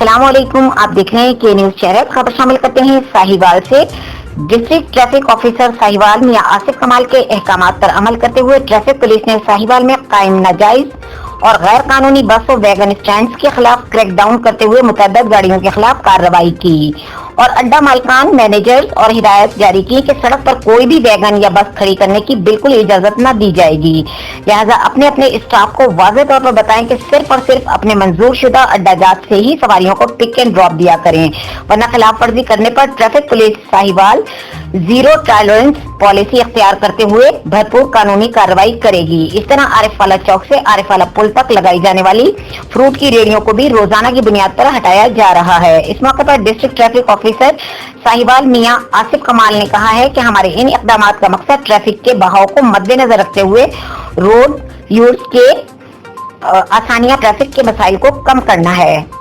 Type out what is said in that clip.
अस्सलाम वालेकुम। आप देख रहे हैं के न्यूज चैनल। खबर शामिल करते हैं साहिवाल से। डिस्ट्रिक्ट ट्रैफिक ऑफिसर साहिवाल मियां आसिफ कमाल के अहकामात पर अमल करते हुए ट्रैफिक पुलिस ने साहिवाल में कायम नाजायज और गैर कानूनी बस और वैगन स्टैंड के खिलाफ क्रैकडाउन करते हुए मुतअद्दिद गाड़ियों के खिलाफ कार्रवाई की और अड्डा मालिकान मैनेजर्स और हिदायत जारी की कि सड़क पर कोई भी वैगन या बस खड़ी करने की बिल्कुल इजाजत न दी जाएगी। लिहाजा अपने अपने स्टाफ को वाज़ेह तौर पर बताएं कि सिर्फ और सिर्फ अपने मंजूर शुदा अड्डा जात से ही सवारियों को पिक एंड ड्रॉप दिया करें, वरना खिलाफ वर्जी करने पर traffic police Sahiwal zero tolerance policy अख्तियार करते हुए भरपूर कानूनी कार्रवाई करेगी। इस तरह आरिफवाला चौक से आरिफवाला पुल तक लगाई जाने वाली फ्रूट की रेहड़ियों को भी रोजाना की बुनियाद पर हटाया जा रहा है। इस मौके पर डिस्ट्रिक्ट ट्रैफिक ऑफिसर साहिवाल मियां आसिफ कमाल ने कहा है कि हमारे इन इक़दामात का मकसद ट्रैफिक के बहाव को मद्देनजर रखते हुए रोड यूज के आसानियां ट्रैफिक के मसाइल को कम करना है।